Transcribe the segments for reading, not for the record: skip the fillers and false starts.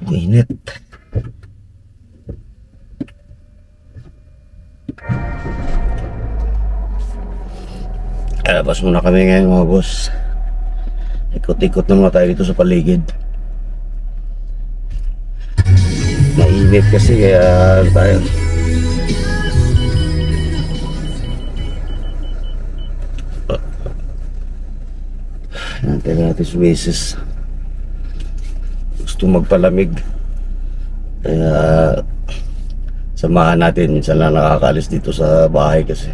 Init. Labas muna kami ngayon mga boss. Ikot-ikot na muna tayo dito sa paligid. Mainit kasi kaya tayo. Nantayin natin si Mrs. Gusto magpalamig. Kaya samahan natin. Minsan lang nakakaalis dito sa bahay kasi.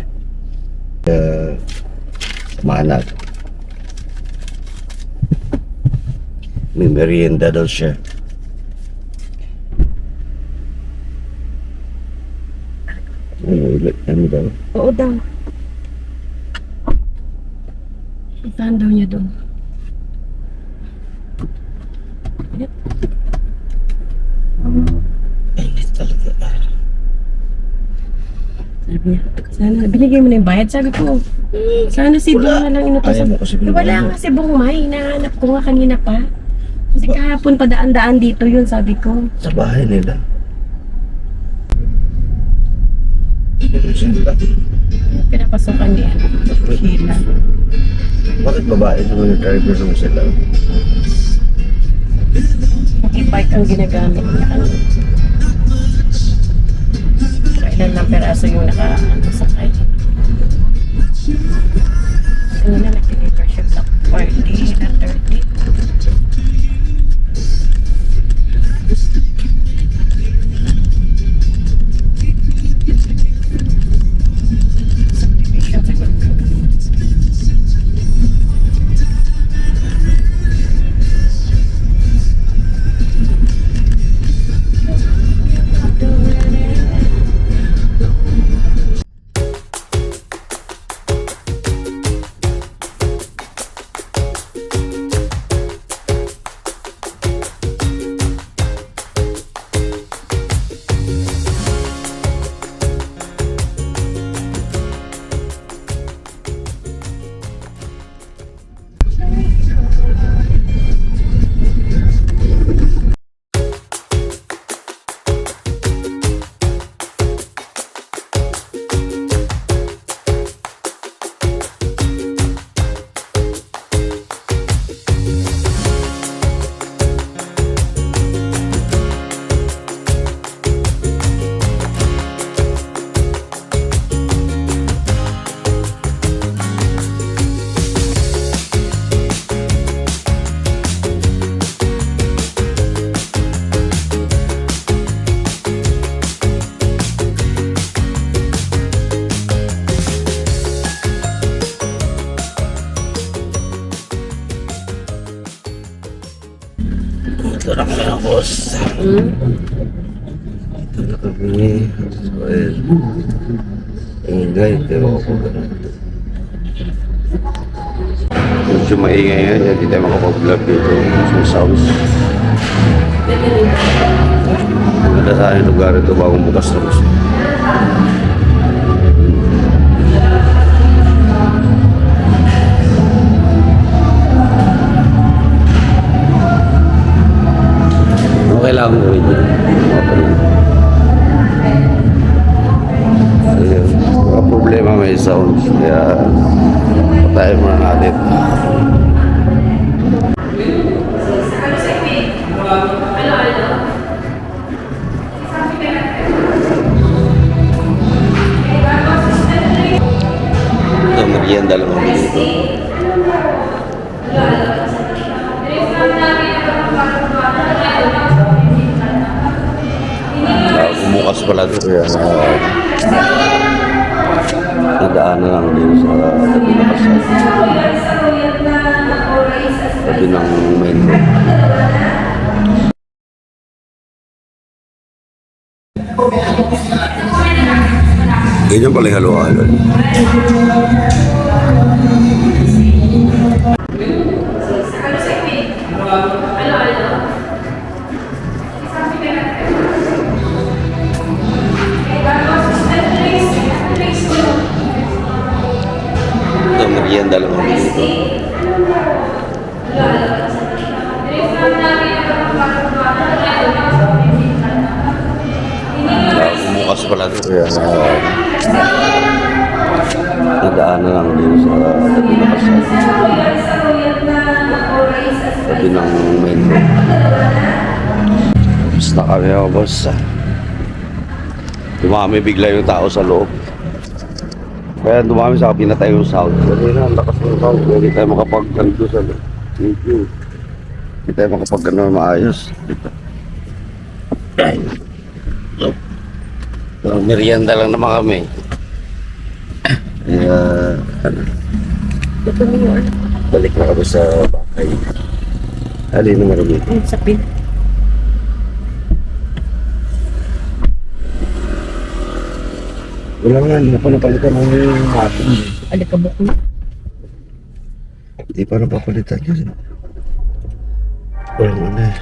Samahan natin. May merienda daw siya. Ano daw? Oo daw. Saan daw niya doon? Init talaga. Sabi niya, sana binigay mo na yung bayad. Sabi ko, sana si Bong na lang inutos. Ayaw mo kasi binigay Wala mo. nga si Bong May. Hinahanap ko nga kanina pa. Kasi kahapon padaan-daan dito yun, sabi ko. Sa bahay nila. Pinapasokan niya. Sheila. Bakit babae naman yung driver naman sila? E-bike ang ginagamit niya. Kailan lang peraso yung nakasakay. Kanina nag-deliver siya sa 40 na 30. Subdivision siguro. Ito na kami ng boss. Ito na kami. So, ingay. Pero ako ganun. Medyo maingay nga. Hindi tayo makapag-vlog dito. Sa sounds. Maganda sa aking lugar ito bagong bukas na gusto. Okay lang mo rin yun. Ayun. Mga problema may sounds. Kaya patayin muna natin. Ito, merienda lang kami dito. Bumukas pala ito kaya nadaanan lang din sa tabi na kasal. Tabi ng main road. Ganyan pala yung halo-halo. Ito, merienda lang kami dito. bukas pala ito. Kaya nadaanan lang din sa tabi na kasal. Tabi ng main road. Tapos na kami mga boss. Dumami bigla yung tao sa loob. Kaya dumami sa pinatay yung sound. Kasi na, ang lakas ng sound. Hindi tayo makapag-ganto sa loob. Thank you. Hindi tayo makapag-ganto maayos. Dito. So, merienda lang naman kami. Kaya, ano, Ito mo yun. balik na kami sa bahay. Halin na marami. Ang sapin. Wala nga, hindi na pa napalitan ng ating. Alikabok mo. Hindi pa napapalitan yun. Walang ano eh.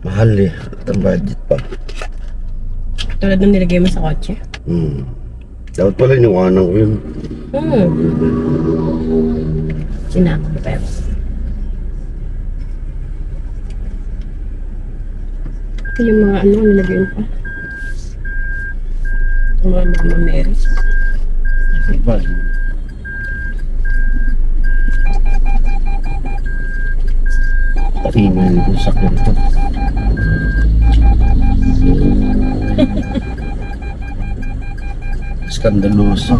Mahal eh. At ang budget pa. Tulad nung nilagay mo sa kotse. Dapat pala yung anang ko yun. Sinako mo pero. Ito yung mga ano nilagay mo pa. Yung mga Mama Mary. Diba? Patingin yung sakyan ito. Skandaloso.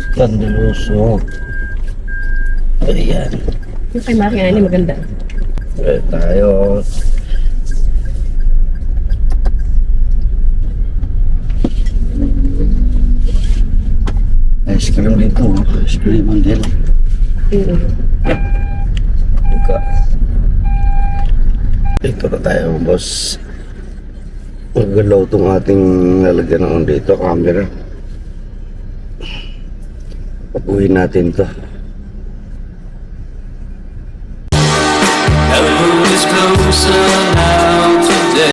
Skandaloso. Ayan. Yung kay Maki Ani maganda. Tayo. Ice cream dito. Ice cream ang din. Buka. Dito na tayo, boss. Magalaw itong ating lalagyan ng dito, camera. Papuhin natin to. The moon is closer